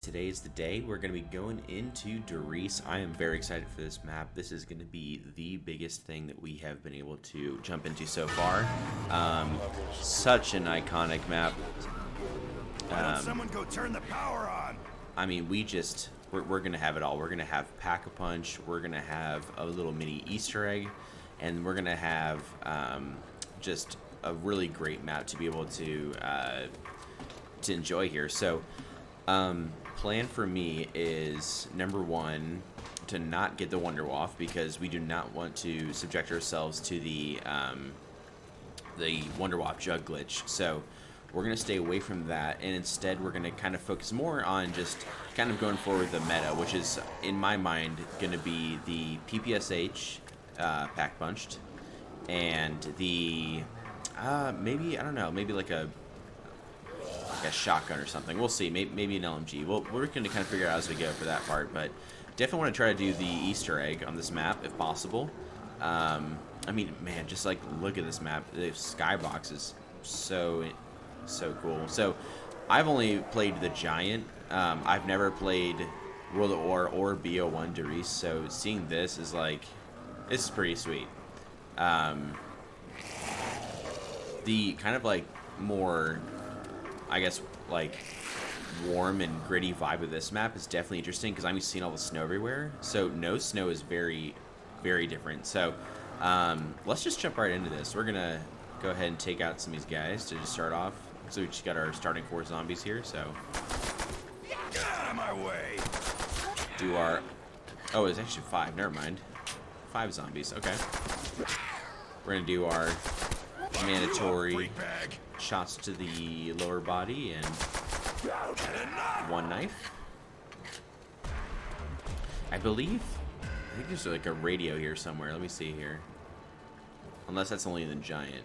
Today is the day we're going to be going into Riese. I am very excited for this map. This is going to be the biggest thing that we have been able to jump into so far. Such an iconic map. Why don't someone go turn the power on? I mean, we're going to have it all. We're going to have Pack-a-Punch. We're going to have a little mini Easter egg. And we're going to have just a really great map to be able to enjoy here. So, plan for me is, number one, to not get the Wonder Waff because we do not want to subject ourselves to the Wonder Waff jug glitch. So we're going to stay away from that, and instead we're going to kind of focus more on just kind of going forward the meta, which is, in my mind, going to be the PPSH pack punched, and the maybe, I don't know, maybe like a shotgun or something. We'll see. Maybe an LMG. Well, we're going to kind of figure out as we go for that part, but definitely want to try to do the Easter egg on this map if possible. I mean, man, just like look at this map. The skybox is so cool. So I've only played the Giant. I've never played World at War or BO1 Riese, so seeing this is like, this is pretty sweet. The kind of like more, I guess, like warm and gritty vibe of this map is definitely interesting because I'm used to seeing all the snow everywhere. So no snow is very, very different. So let's just jump right into this. We're gonna go ahead and take out some of these guys to just start off. So we just got our starting 4 zombies here. So Get out of my way! do our, oh, it's actually 5. Never mind, 5 zombies. Okay, we're gonna do our mandatory shots to the lower body and 1 knife. I think there's like a radio here somewhere. Let me see here. Unless that's only the Giant.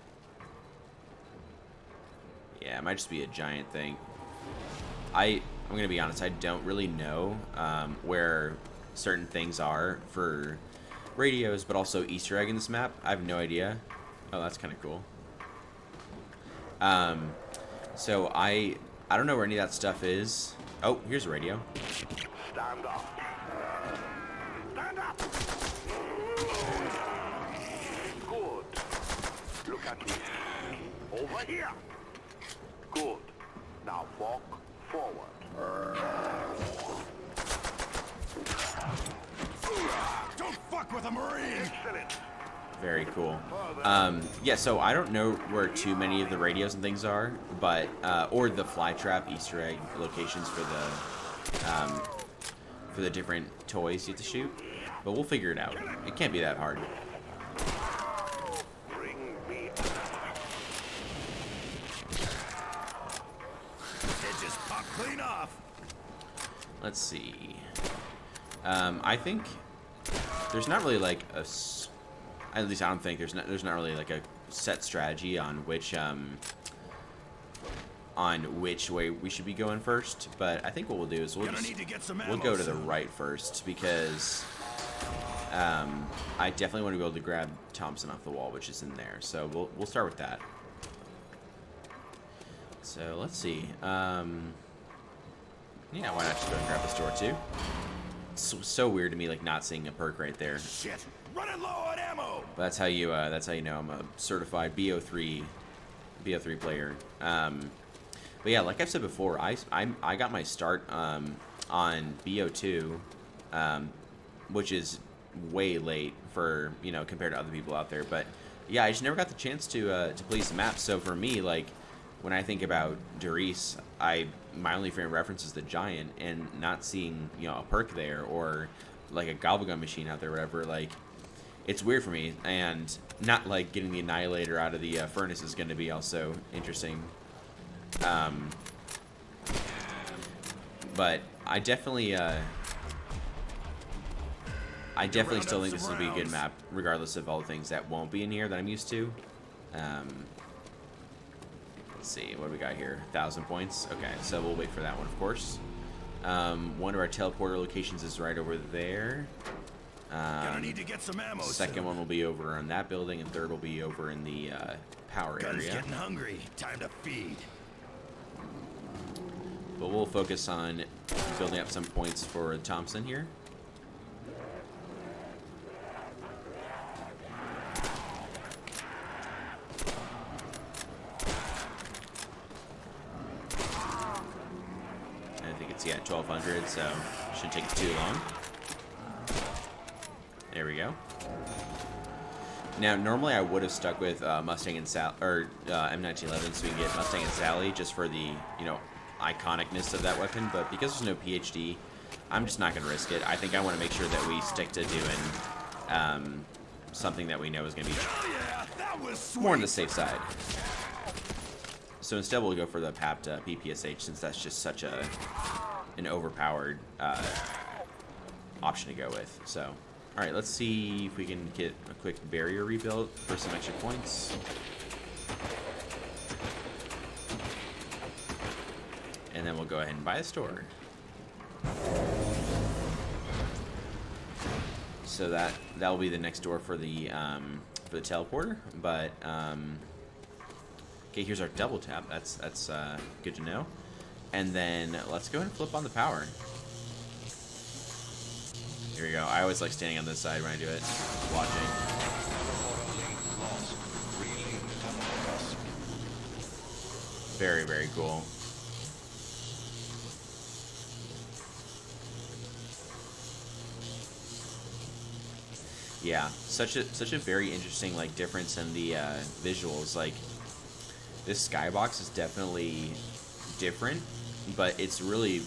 Yeah, it might just be a Giant thing. I'm gonna be honest, I don't really know where certain things are for radios, but also Easter egg in this map. I have no idea. Oh, that's kind of cool. So I don't know where any of that stuff is. Oh, here's a radio. Stand up. Stand up. Good. Look at me. Over here. Good. Now walk forward. Don't fuck with a Marine. Excellent. Very cool. Yeah, so I don't know where too many of the radios and things are, but or the flytrap Easter egg locations for the different toys you have to shoot, but we'll figure it out. It can't be that hard. Bring me. It just popped clean off. Let's see. I think there's not really like at least I don't think there's not really like a set strategy on which way we should be going first, but I think what we'll do is we'll go to the right first because I definitely want to be able to grab Thompson off the wall, which is in there. So we'll start with that. So let's see. Yeah, why not just go and grab this door too? It's so weird to me, like not seeing a perk right there. Shit, running low on ammo. But that's how you know I'm a certified BO3 player. But yeah, like I've said before, I got my start on BO2, which is way late for, you know, compared to other people out there. But yeah, I just never got the chance to play some maps. So for me, like when I think about Riese, my only frame of reference is the Giant, and not seeing, you know, a perk there or like a gobblegun machine out there, or whatever. Like, it's weird for me, and not like getting the Annihilator out of the furnace is going to be also interesting. But I definitely still think this will be a good map, regardless of all the things that won't be in here that I'm used to. Let's see, what do we got here? 1,000 points. Okay, so we'll wait for that one, of course. One of our teleporter locations is right over there. Gonna need to get some ammo. Second one will be over on that building, and third will be over in the power Gun's area. getting hungry. Time to feed. But we'll focus on building up some points for Thompson here. And I think it's, yeah, 1200, so shouldn't take too long. There we go. Now, normally I would have stuck with Mustang and M1911 so we can get Mustang and Sally just for the, you know, iconicness of that weapon, but because there's no PhD, I'm just not going to risk it. I think I want to make sure that we stick to doing something that we know is going to be more on the safe side. So instead we'll go for the PAPT PPSH, since that's just such an overpowered option to go with. So, alright, let's see if we can get a quick barrier rebuilt for some extra points. And then we'll go ahead and buy a store. So that'll be the next door for the teleporter. But okay, here's our double tap. That's good to know. And then let's go ahead and flip on the power. Here we go. I always like standing on this side when I do it, watching. Very, very cool. Yeah, such a very interesting like difference in the visuals. Like, this skybox is definitely different, but it's really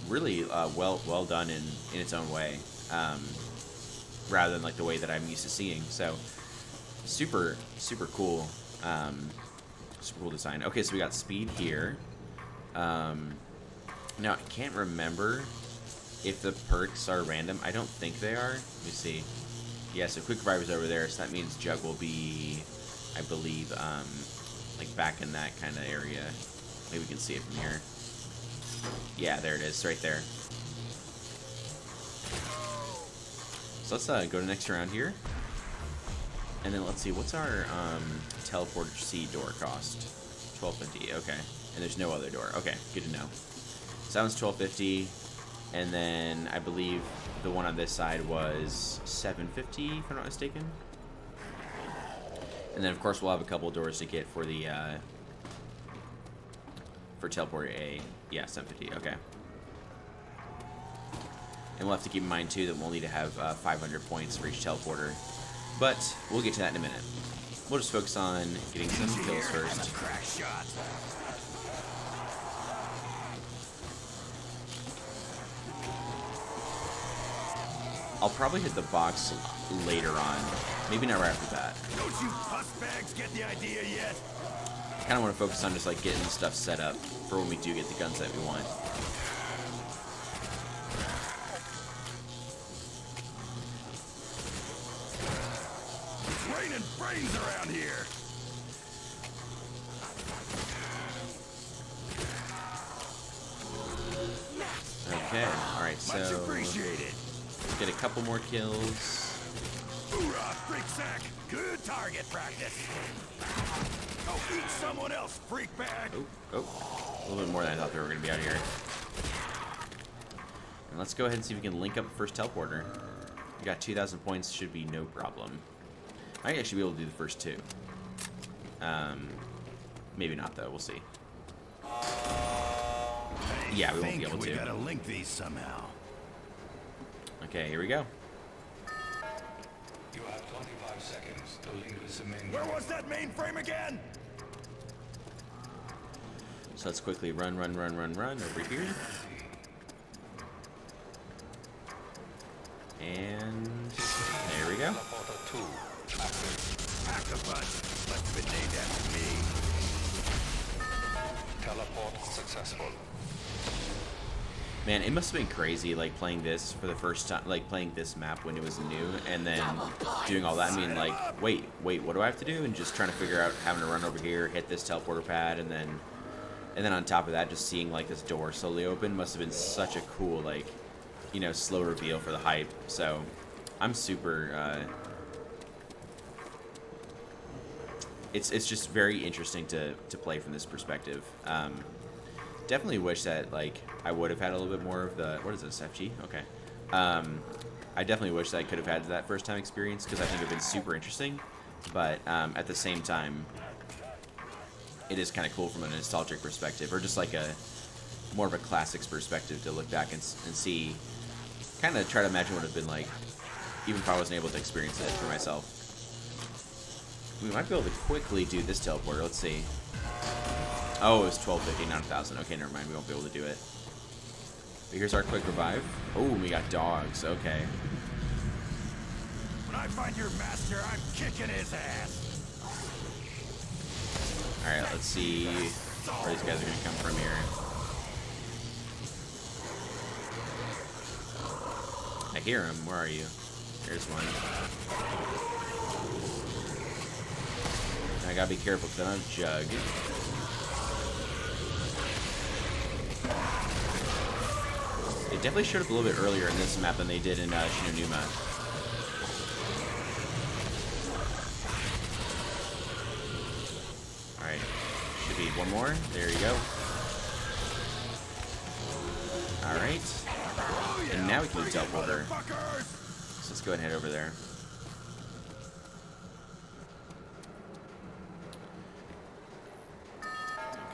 well done in its own way, rather than like the way that I'm used to seeing. So super cool, super cool design. Okay, so we got speed here. Now I can't remember if the perks are random. I don't think they are. Let me see. Yeah, so Quick Reviver's over there, so that means Jug will be, I believe, like back in that kind of area. Maybe we can see it from here. Yeah, there it is, right there. So let's go to the next round here. And then let's see, what's our teleporter C door cost? $12.50, okay. And there's no other door. Okay, good to know. So that one's $12.50. And then I believe the one on this side was $7.50, if I'm not mistaken. And then of course we'll have a couple of doors to get for the for teleporter A. Yeah, $7.50. Okay. And we'll have to keep in mind too that we'll need to have 500 points for each teleporter. But we'll get to that in a minute. We'll just focus on getting some kills first. Crack shot. I'll probably hit the box later on. Maybe not right after that. Don't you puss bags get the idea yet? I kind of want to focus on just like getting stuff set up for when we do get the guns that we want. It's raining brains around here. Okay, alright, so Much appreciated. let's get a couple more kills. Hoorah, freak sack. Good target practice. Oh, eat someone else, freak bag. Oh, a little bit more than I thought they were going to be out here. And let's go ahead and see if we can link up the first teleporter. We got 2,000 points, should be no problem. I might actually be able to do the first two. Maybe not though, we'll see. Yeah, we won't be able to. We gotta link these somehow. Okay, here we go. You have 25 seconds to link with the main. Where was that mainframe again? So let's quickly run over here. And there we go. Teleporter 2 active. Pack a punch. Must have been named after me. Teleport successful. Man, it must have been crazy, like, playing this for the first time, like, playing this map when it was new, and then doing all that. I mean, like, wait, what do I have to do? And just trying to figure out having to run over here, hit this teleporter pad, and then on top of that, just seeing, like, this door slowly open must have been such a cool, like, you know, slow reveal for the hype. So, I'm super, it's just very interesting to play from this perspective. definitely wish that like I would have had a little bit more of the what is this FG? Okay. I definitely wish that I could have had that first time experience because I think it would have been super interesting. But at the same time, it is kind of cool from a nostalgic perspective, or just like a more of a classics perspective to look back and see, kind of try to imagine what it would have been like, even if I wasn't able to experience it for myself. We might be able to quickly do this teleporter. Let's see. Oh, it was 1250, not 1,000. Okay, never mind. We won't be able to do it. But here's our quick revive. Oh, we got dogs. Okay. When I find your master, I'm kicking his ass. Alright, let's see where these guys are going to come from here. I hear him. Where are you? There's one. I gotta be careful because I don't have Jug. They definitely showed up a little bit earlier in this map than they did in Shinonuma. Alright. Should be one more. There you go. Alright. And now we can do teleporter. So let's go ahead and head over there.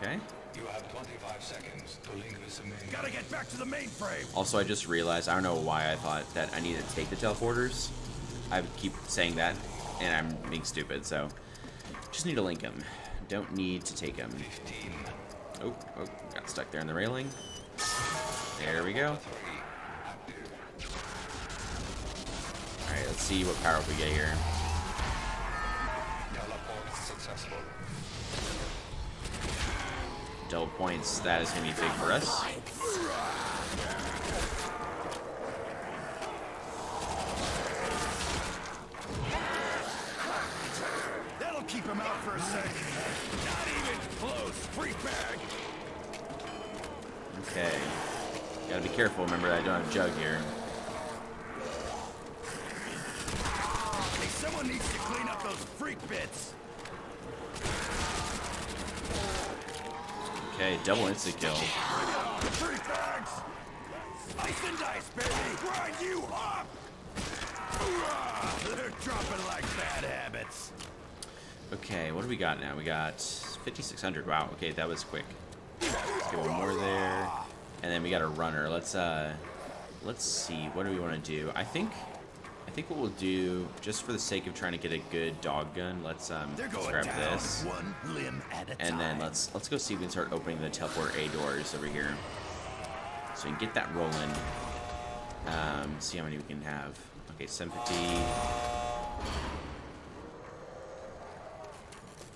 Okay. You have 25 seconds to link with the main. Gotta get back to the mainframe. Also, I just realized, I don't know why I thought that I needed to take the teleporters. I keep saying that, and I'm being stupid, so just need to link them. Don't need to take them. 15. Oh, got stuck there in the railing. There we go. Alright, let's see what power up we get here. Teleport successful. Double points, that is going to be big for us. That'll keep him out for a sec. Not even close. Freak bag. Okay. Gotta be careful, remember I don't have Jug here. Hey, someone needs to clean up those freak bits. Okay, double instant kill. Freak bags. Slice and dice, baby. Grind you up. Hoorah! They're dropping like bad habits. Okay, what do we got now? We got 5,600. Wow, okay, that was quick. Let's get one more there. And then we got a runner. Let's see, what do we want to do? I think what we'll do, just for the sake of trying to get a good dog gun, let's grab this. One limb at a And time. then let's go see if we can start opening the teleport A doors over here. So we can get that rolling. See how many we can have. Okay, 750.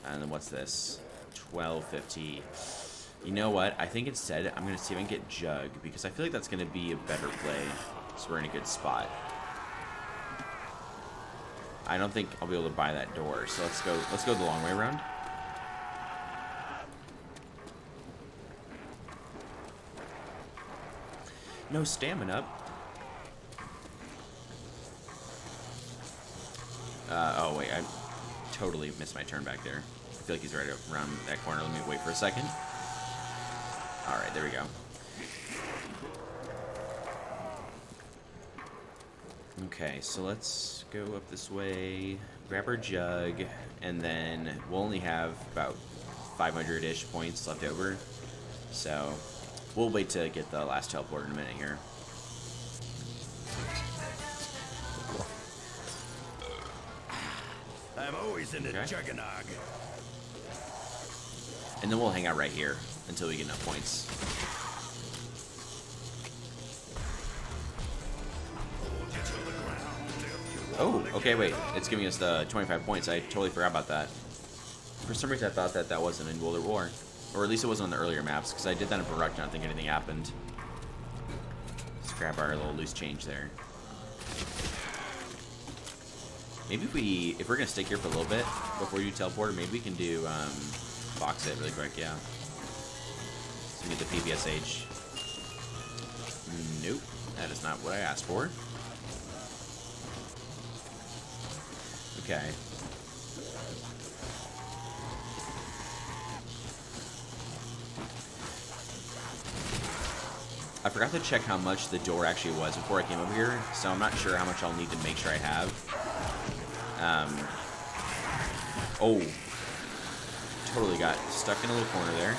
And then what's this? 1250. You know what? I think instead I'm going to see if I can get Jug, because I feel like that's going to be a better play. So we're in a good spot. I don't think I'll be able to buy that door, so let's go the long way around. No stamina. Oh wait, I totally missed my turn back there. I feel like he's right around that corner. Let me wait for a second. Alright, there we go. Okay, so let's go up this way, grab our Jug, and then we'll only have about 500-ish points left over. So we'll wait to get the last teleport in a minute here. I'm always in the Okay. juggernog. And then we'll hang out right here until we get enough points. Oh, okay, wait. It's giving us the 25 points. I totally forgot about that. For some reason, I thought that wasn't in World at War. Or at least it wasn't on the earlier maps, because I did that in Barak and I don't think anything happened. Let's grab our little loose change there. Maybe if we're going to stick here for a little bit before we do teleporter, maybe we can do box it really quick, yeah. So we get the PPSH. Nope, that is not what I asked for. Okay. I forgot to check how much the door actually was before I came over here, so I'm not sure how much I'll need to make sure I have. Oh. Totally got stuck in a little corner there.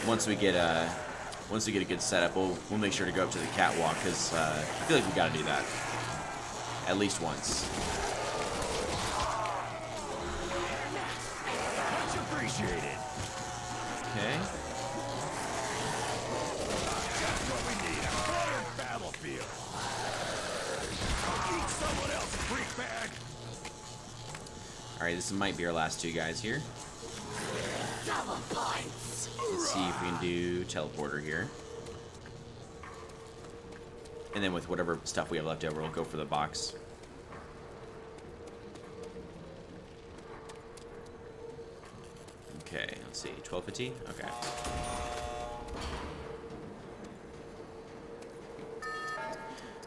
Once we get a good setup, we'll make sure to go up to the catwalk, because I feel like we got to do that at least once. Much appreciated. Okay. That's what we need, a cluttered battlefield. Eat someone else, freak bag. All right, this might be our last two guys here. Double points. Let's see if we can do teleporter here. And then with whatever stuff we have left over, we'll go for the box. Okay, let's see. 1250? Okay.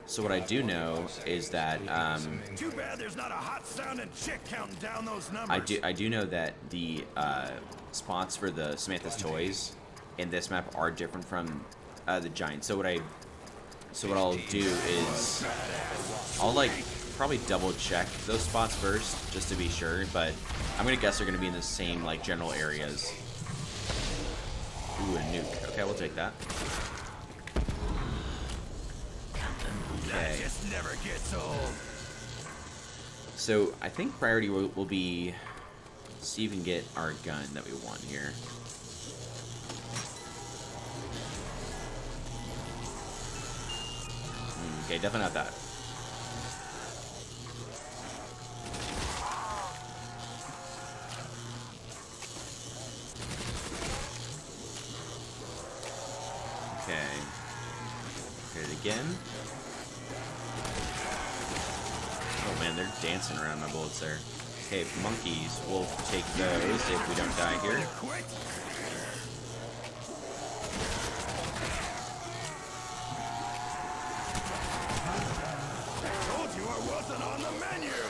So what I do know is that Too bad there's not a hot sounding chick counting down those numbers. I do know that the spots for the Samantha's toys in this map are different from the giant. So what I'll do is I'll like probably double check those spots first just to be sure, but I'm gonna guess they're gonna be in the same like general areas. Ooh, a nuke. Okay, we'll take that. That just never gets old. So I think priority will be see if we can get our gun that we want here. Okay, definitely not that. Okay. Hit it again. Oh man, they're dancing around my bullets there. Okay, monkeys. We'll take those if we don't die here. Quit. Told you I wasn't on the menu.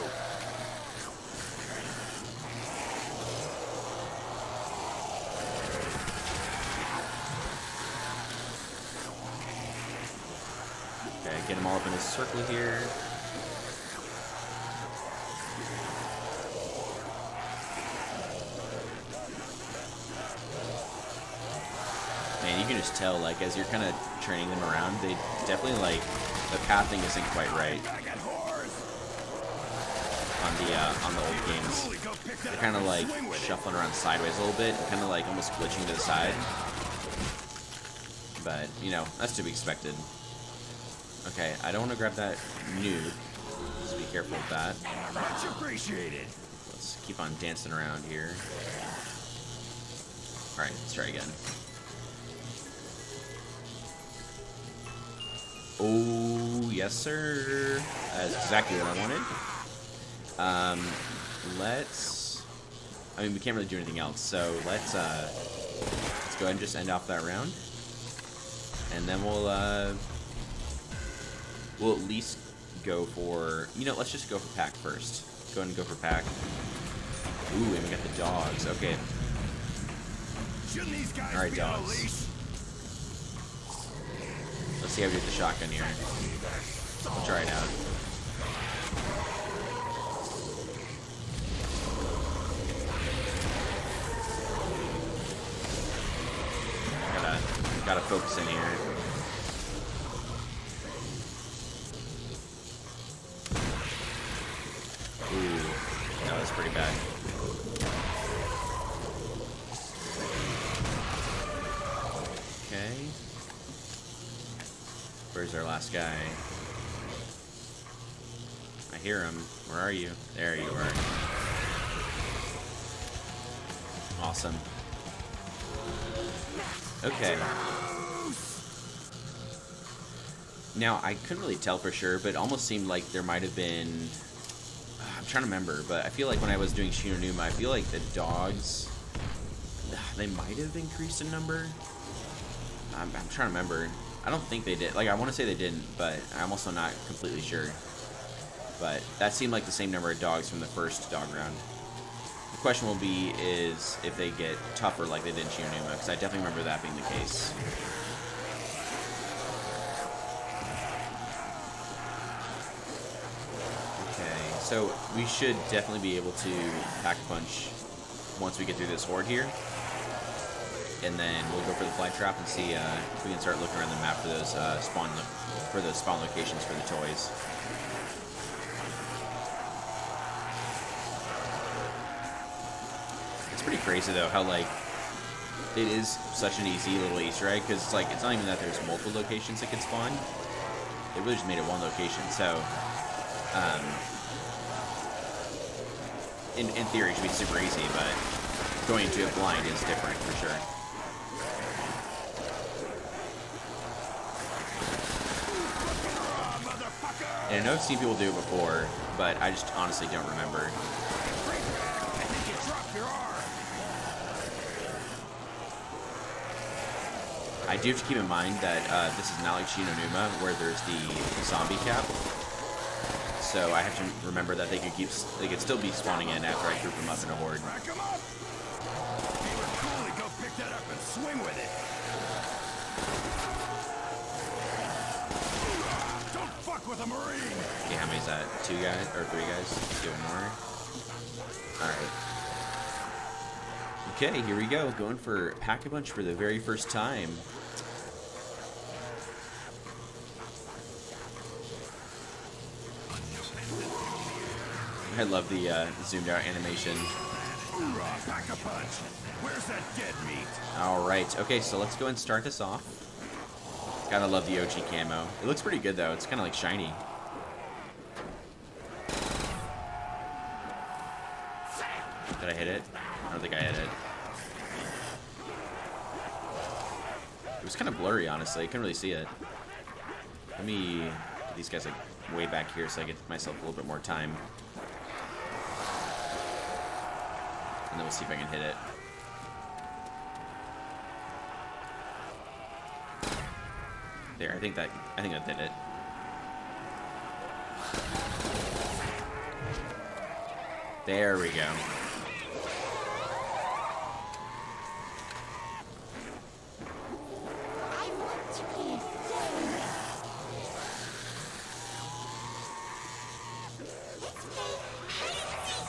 Okay, get them all up in a circle here. Man, you can just tell, like, as you're kind of training them around, they definitely, like, the pathing isn't quite right I got whores. on the old games. Holy, go pick that They're up kind of and like swing with it. shuffling around sideways a little bit, kind of like almost glitching to the side. But, you know, that's to be expected. Okay, I don't want to grab that nuke. Just be careful with that. Much appreciated. Let's keep on dancing around here. Alright, let's try again. Oh, yes, sir. That's exactly what I wanted. Let's... I mean, we can't really do anything else, so let's go ahead and just end off that round. And then we'll at least go for... You know, let's just go for pack first. Go ahead and go for pack. Ooh, and we got the dogs. Okay. Shouldn't these guys All right, be on a dogs. leash? Let's see how we do with the shotgun here. We'll try it out. Gotta focus in here. Ooh, that was pretty bad. Okay. Where's our last guy? I hear him. Where are you? There you are. Awesome. Okay. Now, I couldn't really tell for sure, but it almost seemed like there might have been... I'm trying to remember, but I feel like when I was doing Shinonuma, I feel like the dogs... They might have increased in number. I'm trying to remember. I don't think they did. Like, I want to say they didn't, but I'm also not completely sure. But that seemed like the same number of dogs from the first dog round. The question will be is if they get tougher like they did in Shionuma, because I definitely remember that being the case. Okay, so we should definitely be able to pack a punch once we get through this horde here. And then we'll go for the fly trap and see if we can start looking around the map for those spawn locations for the toys. It's pretty crazy though how like it is such an easy little Easter egg, because it's like it's not even that there's multiple locations that can spawn. They really just made it one location. So in theory it should be super easy, but going into it blind is different for sure. And I know I've seen people do it before, but I just honestly don't remember. I do have to keep in mind that this is not like Shionuma, where there's the zombie cap. So I have to remember that they could still be spawning in after I group them up in a horde. Rack 'em up. You were cool to go pick that up and swing with it. Don't fuck with a Marine. Okay, how many is that? 2 guys or 3 guys? Let's do one more. Alright. Okay, here we go. Going for Pack-a-Punch for the very first time. I love the zoomed out animation. Pack-a-Punch. Where's that dead meat? Alright, okay, so let's go and start this off. Gotta love the OG camo. It looks pretty good though, it's kinda like shiny. Did I hit it? I don't think I hit it. It was kind of blurry, honestly. I couldn't really see it. Let me get these guys like way back here so I get myself a little bit more time. And then we'll see if I can hit it. There, I think that did it. There we go.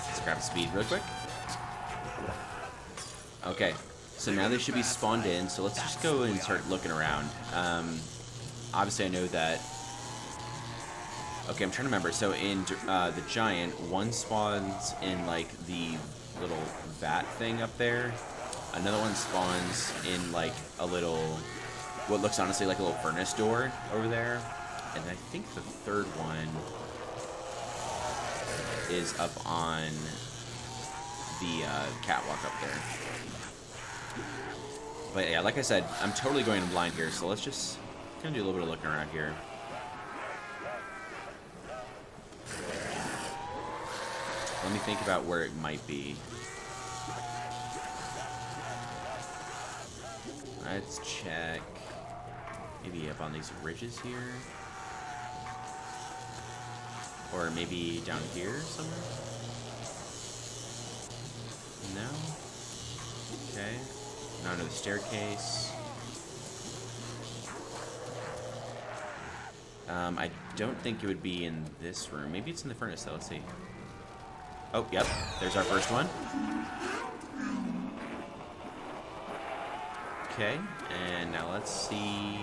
Let's grab speed real quick. Okay, so now they should be spawned in, so let's just go and start looking around. Obviously I know that... Okay, I'm trying to remember. So in the giant, one spawns in like the little vat thing up there. Another one spawns in like a little, what looks honestly like a little furnace door over there. And I think the third one is up on the catwalk up there. But yeah, like I said, I'm totally going in blind here, so let's just kind of do a little bit of looking around here. Let me think about where it might be. Let's check. Maybe up on these ridges here. Or maybe down here somewhere? No? Okay. Now to the staircase. I don't think it would be in this room. Maybe it's in the furnace though. Let's see. Oh, yep. There's our first one. Okay, and now let's see.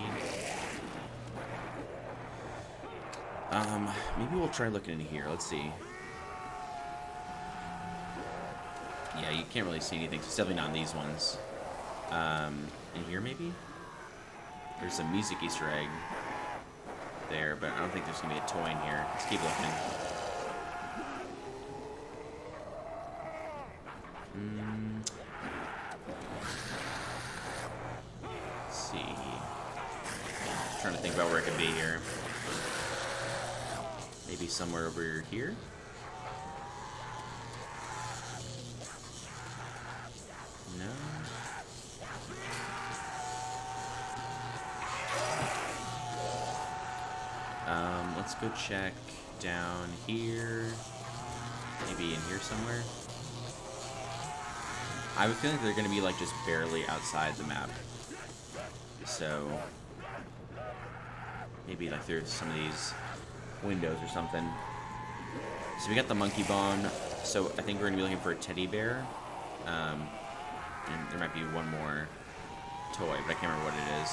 Maybe we'll try looking in here. Let's see. Yeah, you can't really see anything. So it's definitely not in these ones. In here maybe? There's a music Easter egg there, but I don't think there's gonna be a toy in here. Let's keep looking. Let's see. Trying to think about where it could be here. Maybe somewhere over here? No. Let's go check down here. Maybe in here somewhere. I have a feeling they're going to be like just barely outside the map. So maybe like through some of these windows or something. So we got the monkey bomb. So I think we're going to be looking for a teddy bear. And there might be one more toy, but I can't remember what it is.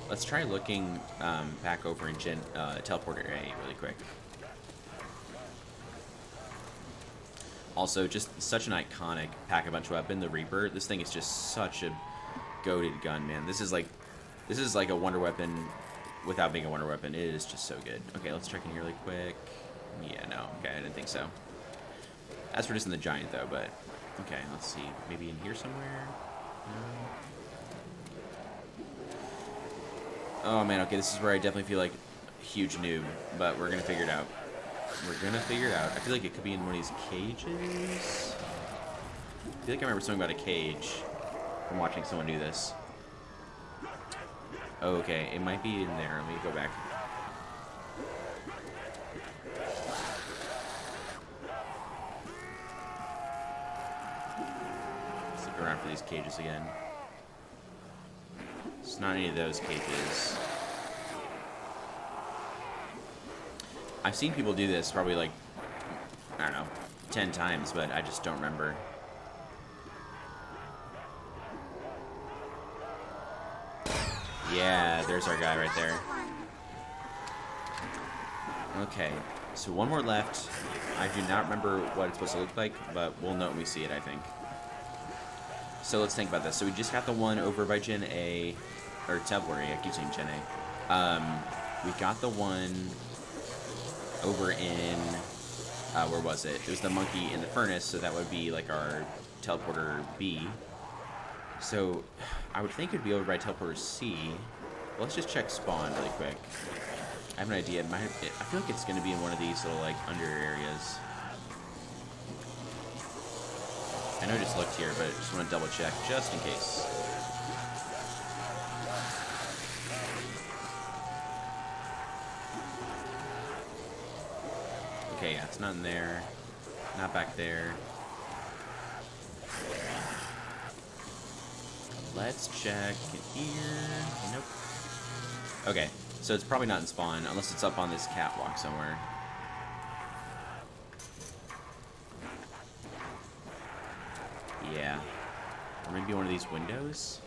Let's try looking back over in teleporter A really quick. Also, just such an iconic pack-a-punch weapon, the Reaper. This thing is just such a goated gun, man. This is like a wonder weapon without being a wonder weapon. It is just so good. Okay, let's check in here really quick. Yeah, no, okay, I didn't think so. As for just in the giant, though, but okay, let's see. Maybe in here somewhere? No. Oh, man, okay, this is where I definitely feel like a huge noob, but we're gonna figure it out. We're gonna figure it out. I feel like it could be in one of these cages. I feel like I remember something about a cage from watching someone do this. Oh, okay, it might be in there. Let me go back. Let's look around for these cages again. It's not any of those cages. I've seen people do this probably like, I don't know, 10 times, but I just don't remember. Yeah, there's our guy right there. Okay, so one more left. I do not remember what it's supposed to look like, but we'll know when we see it, I think. So let's think about this. So we just got the one over by Gen A, or Teleporter A, I keep saying Gen A. We got the one over in, where was it? It was the monkey in the furnace, so that would be like our Teleporter B. So I would think it'd be over by Teleporter C. Well, let's just check spawn really quick. I have an idea. I feel like it's going to be in one of these little like under areas. I know I just looked here, but I just want to double check just in case. Okay, yeah, it's not in there. Not back there. Let's check in here. Nope. Okay, so it's probably not in spawn, unless it's up on this catwalk somewhere. Yeah. Or maybe one of these windows?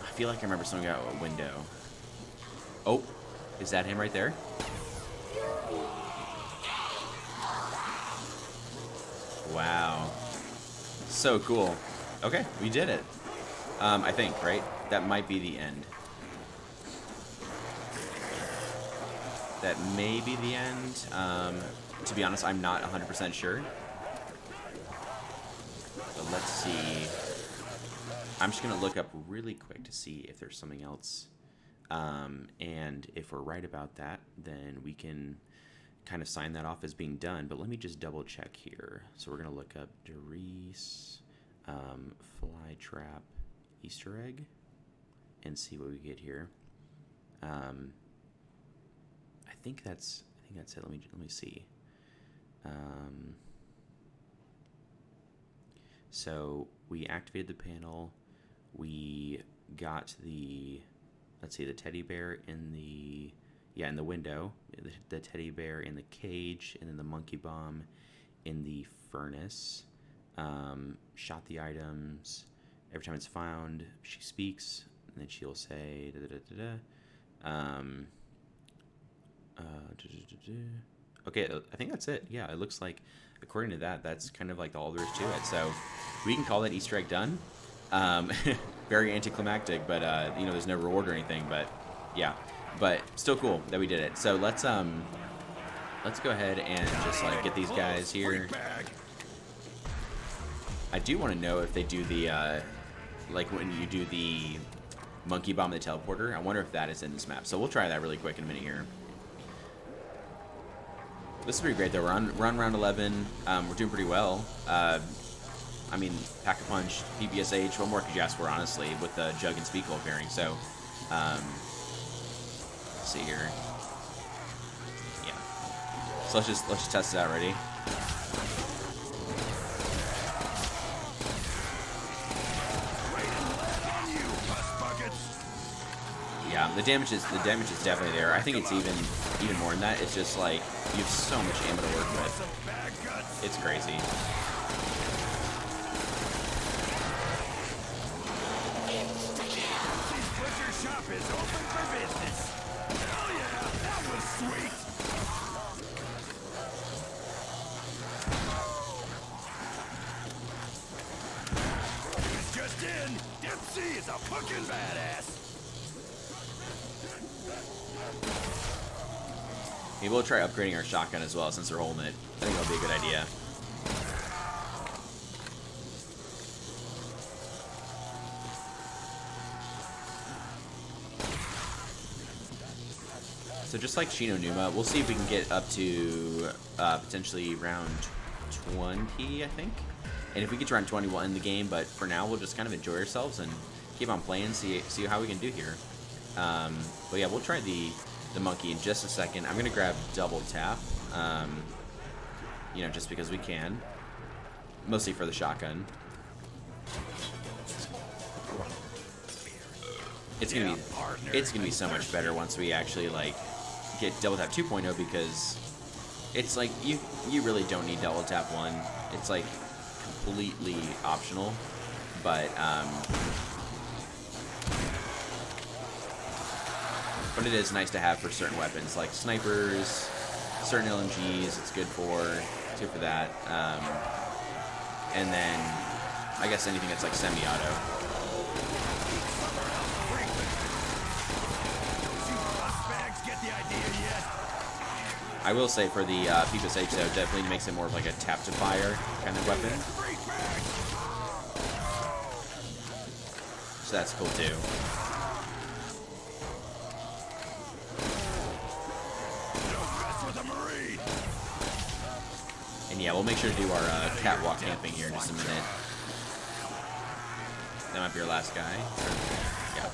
I feel like I remember something about a window. Oh, is that him right there? Wow. So cool. Okay, we did it. I think, right? That might be the end. That may be the end. To be honest, I'm not 100% sure. But let's see. I'm just going to look up really quick to see if there's something else. And if we're right about that, then we can kind of sign that off as being done. But let me just double check here. So we're going to look up Riese, fly trap, Easter egg, and see what we get here. I think that's it. Let me see. So we activated the panel. We got the, let's see, the teddy bear in the, in the window, the teddy bear in the cage, and then the monkey bomb in the furnace. Shot the items. Every time it's found, she speaks, and then she'll say da da da da da. Okay, I think that's it. Yeah, it looks like, according to that, that's kind of like all there is to it. So we can call that Easter egg done. Very anticlimactic, but you know, there's no reward or anything. But yeah, but still cool that we did it. So let's go ahead and just like get these guys here. I do want to know if they do the like when you do the monkey bomb the teleporter. I wonder if that is in this map. So we'll try that really quick in a minute here. This is pretty great though. We're on round 11. We're doing pretty well. I mean, Pack-a-Punch, PPSH. What more could you ask for, honestly, with the Jug and Speakle appearing? So, let's see here. Yeah. So let's just test it out. Ready? Yeah, the damage is definitely there. I think it's even more than that. It's just like you have so much ammo to work with. It's crazy. Butcher shop is open for business. Hell yeah, that was sweet. It's just in. Dempsey is a fucking badass. Maybe we'll try upgrading our shotgun as well since they're holding it. I think that'll be a good idea. So just like Shino Numa, we'll see if we can get up to potentially round 20, I think. And if we get to round 20, we'll end the game. But for now, we'll just kind of enjoy ourselves and keep on playing, see how we can do here. But yeah, we'll try the monkey in just a second. I'm gonna grab double tap, you know, just because we can. Mostly for the shotgun. It's gonna be so much better once we actually like get double tap 2.0 because it's like you really don't need double tap 1. It's like completely optional, but it is nice to have for certain weapons like snipers, certain LMGs. It's good for that, and then I guess anything that's like semi-auto. I will say for the PPSH though, definitely makes it more of like a tap to fire kind of weapon. So that's cool too. And yeah, we'll make sure to do our catwalk camping here in just a minute. That might be our last guy. Yeah.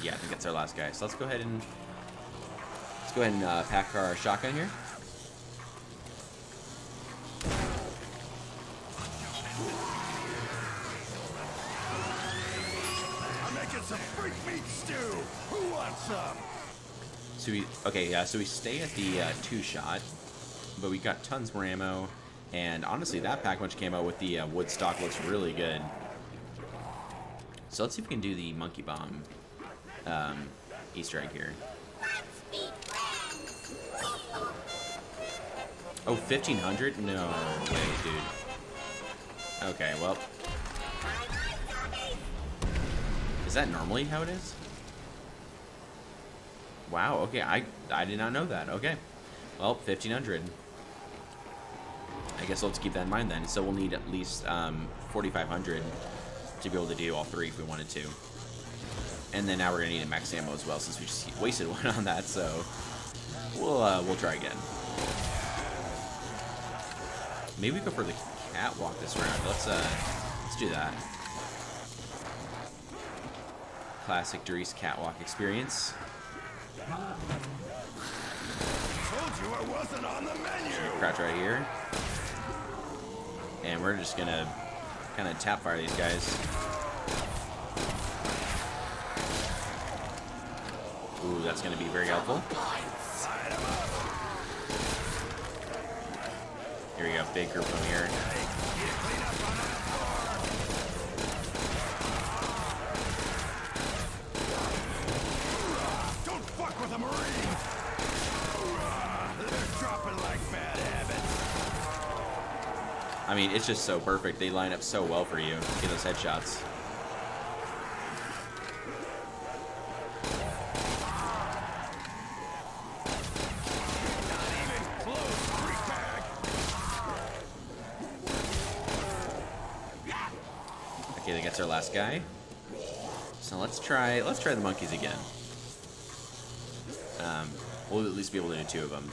Yeah, I think that's our last guy. So let's go ahead and pack our shotgun here. I'm making some freak meat stew. Who wants some? So we stay at the 2-shot, but we got tons more ammo, and honestly, that Pack-a-Punch camo with the wood stock looks really good. So let's see if we can do the monkey bomb Easter egg here. Oh, 1,500? No way, dude. Okay, well. Is that normally how it is? Wow, okay, I did not know that. Okay. Well, 1,500. I guess let's keep that in mind then. So we'll need at least 4,500 to be able to do all three if we wanted to. And then now we're gonna need a max ammo as well since we just wasted one on that. So we'll try again. Maybe we go for the catwalk this round. Let's do that. Classic Riese catwalk experience. Told you I wasn't on the menu. Crouch right here. And we're just gonna kind of tap fire these guys. Ooh, that's gonna be very helpful. Here we go, big group from here. Don't fuck with a Marine. They're dropping like bad habits. I mean, it's just so perfect. They line up so well for you. Get those headshots. Okay, that gets our last guy. So let's try the monkeys again. We'll at least be able to do 2 of them.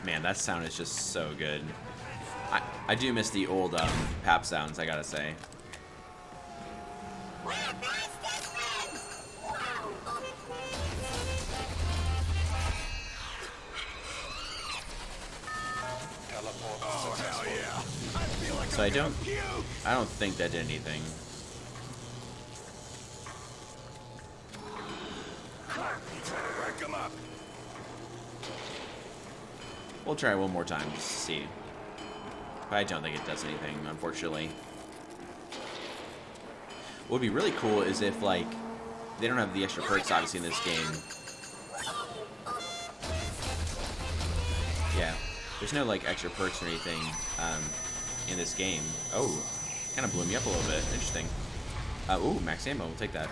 Man, that sound is just so good. I do miss the old pap sounds, I gotta say. Oh, hell yeah. I feel like So I'm I gonna don't puke. I don't think that did anything. Rack 'em up. We'll try one more time just to see. But I don't think it does anything, unfortunately. What would be really cool is if, like, they don't have the extra perks, obviously, in this game. Yeah, there's no, like, extra perks or anything in this game. Oh, kind of blew me up a little bit. Interesting. Ooh, max ammo. We'll take that.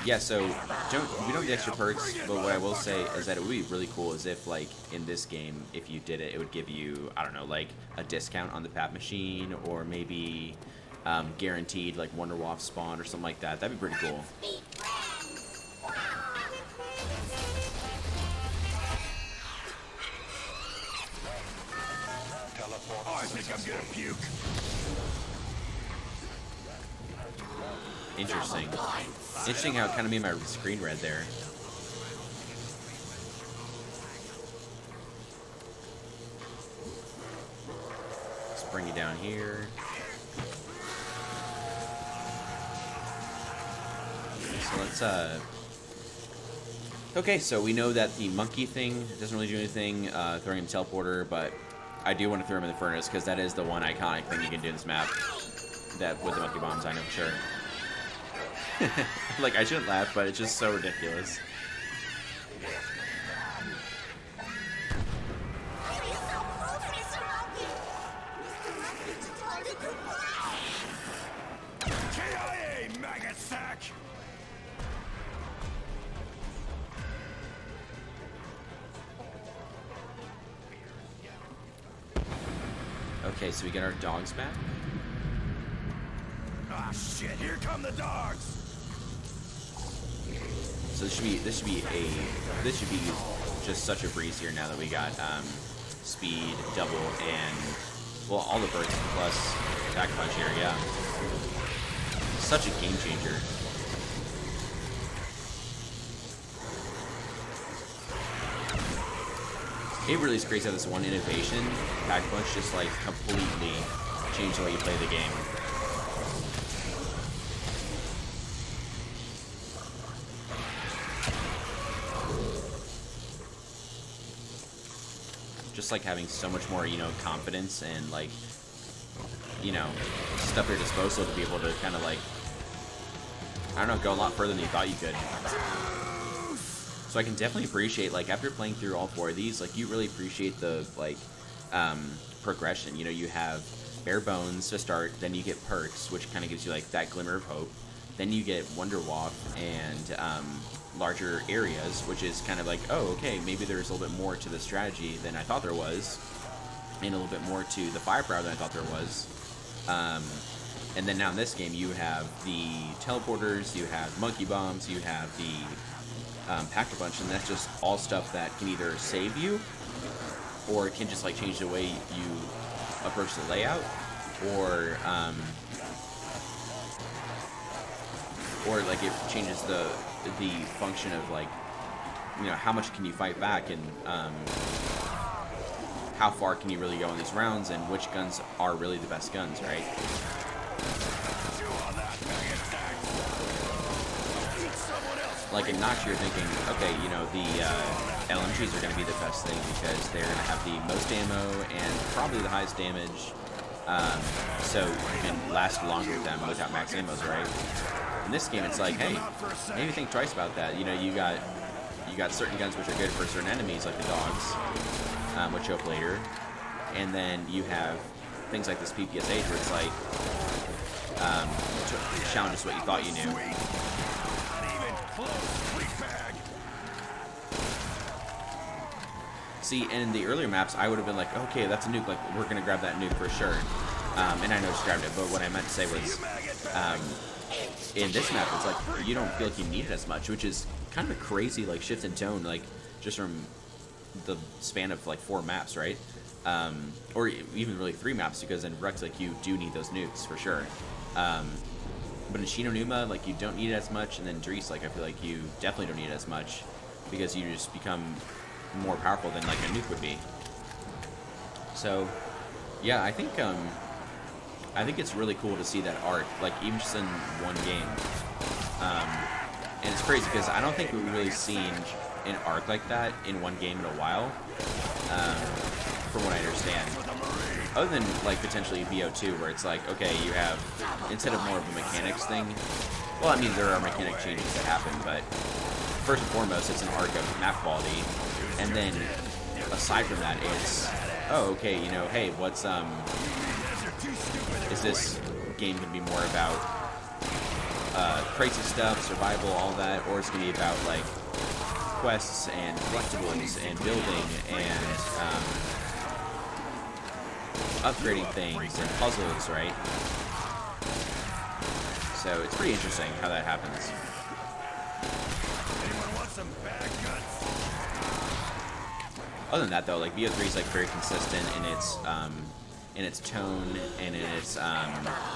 Yeah, so we don't have the extra perks, but what I will say is that it would be really cool is if, like, in this game, if you did it, it would give you, I don't know, like, a discount on the pap machine, or maybe guaranteed, like, Wonder Waff spawn or something like that. That'd be pretty cool. Oh, I think I'm gonna puke. Interesting. Interesting how it kind of made my screen red there. Let's bring you down here. So let's okay, so we know that the monkey thing doesn't really do anything, throwing in the teleporter, but I do want to throw him in the furnace because that is the one iconic thing you can do in this map. That with the monkey bombs, I know for sure. Like, I shouldn't laugh, but it's just so ridiculous. KIA, maggot sack. Okay, so we get our dogs back. Ah, shit! Here come the dogs. So this should be just such a breeze here now that we got speed, double, and well, all the birds plus attack punch here. Yeah, such a game changer. It really is crazy how this one innovation, attack punch, just like completely changed the way you play the game. Just like having so much more, you know, confidence and like, you know, stuff at your disposal to be able to kind of like, I don't know, go a lot further than you thought you could. So I can definitely appreciate, like, after playing through all 4 of these, like, you really appreciate the, like, progression. You know, you have bare bones to start, then you get perks, which kind of gives you, like, that glimmer of hope. Then you get Wonder Waff and larger areas, which is kind of like, oh, okay, maybe there's a little bit more to the strategy than I thought there was, and a little bit more to the firepower than I thought there was. And then now in this game, you have the teleporters, you have monkey bombs, you have the Pack-a-Punch, and that's just all stuff that can either save you, or it can just like change the way you approach the layout, or like it changes the function of, like, you know, how much can you fight back, and how far can you really go in these rounds, and which guns are really the best guns, right? Like in Notch, you're thinking, okay, you know, the LMGs are going to be the best thing because they're going to have the most ammo and probably the highest damage, so you can last longer with them without max ammos, right? In this game, it's like, hey, maybe think twice about that. You know, you got certain guns which are good for certain enemies, like the dogs, which show up later, and then you have things like this PPSH where it's like challenges what you thought you knew. See, and in the earlier maps, I would have been like, okay, that's a nuke. Like, we're going to grab that nuke for sure. And I know just grabbed it, but what I meant to say was, in this map, it's like, you don't feel like you need it as much, which is kind of a crazy, like, shift in tone, like, just from the span of, like, 4 maps, right? Or even really 3 maps, because in Rex, like, you do need those nukes, for sure. But in Shinonuma, like, you don't need it as much, and then Riese, like, I feel like you definitely don't need it as much, because you just become more powerful than, like, a nuke would be. So, yeah, I think it's really cool to see that arc, like, even just in one game. And it's crazy, because I don't think we've really seen an arc like that in one game in a while, from what I understand. Other than, like, potentially BO2, where it's like, okay, you have, instead of more of a mechanics thing, well, I mean, there are mechanic changes that happen, but first and foremost, it's an arc of map quality, and then, aside from that, it's, oh, okay, you know, hey, what's, is this game gonna be more about, crazy stuff, survival, all that, or it's gonna be about, like, quests and collectibles and building and, upgrading things and puzzles, right? So it's pretty interesting how that happens. Anyone want some bad guts? Other than that, though, like BO3 is like very consistent in its tone and in its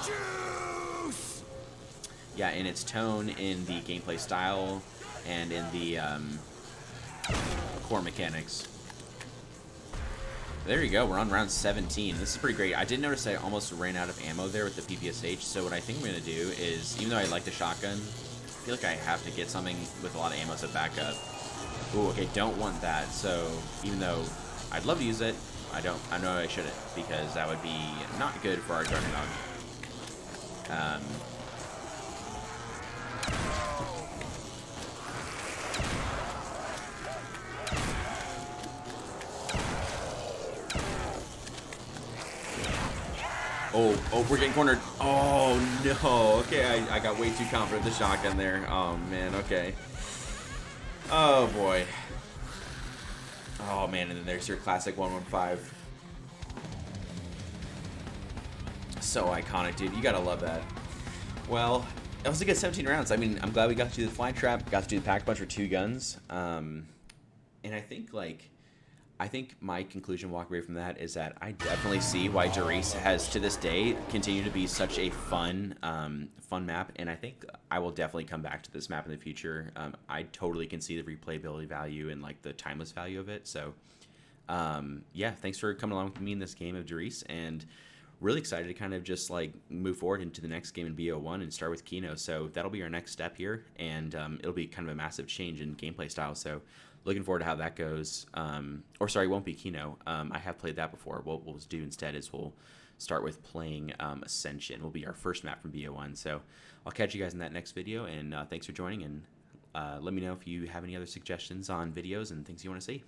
Juice! yeah, in its tone, in the gameplay style, and in the core mechanics. There you go, we're on round 17. This is pretty great. I did notice I almost ran out of ammo there with the PPSH, so what I think I'm going to do is, even though I like the shotgun, I feel like I have to get something with a lot of ammo to back up. Ooh, okay, don't want that, so even though I'd love to use it, I know I shouldn't, because that would be not good for our Juggernaut. Oh, we're getting cornered. Oh, no. Okay, I got way too confident with the shotgun there. Oh, man, okay. Oh, boy. Oh, man, and then there's your classic 115. So iconic, dude. You gotta love that. Well, that was a good 17 rounds. I mean, I'm glad we got to do the fly trap, got to do the pack punch for 2 guns. And I think, like, my conclusion walk away from that is that I definitely see why Riese has, to this day, continued to be such a fun map, and I think I will definitely come back to this map in the future. I totally can see the replayability value and, like, the timeless value of it, so, yeah, thanks for coming along with me in this game of Riese, and really excited to kind of just, like, move forward into the next game in BO1 and start with Kino, so that'll be our next step here, and it'll be kind of a massive change in gameplay style, so looking forward to how that goes. Or sorry, it won't be Kino. I have played that before. What we'll do instead is we'll start with playing Ascension. Will be our first map from BO1. So I'll catch you guys in that next video, and thanks for joining, and let me know if you have any other suggestions on videos and things you want to see.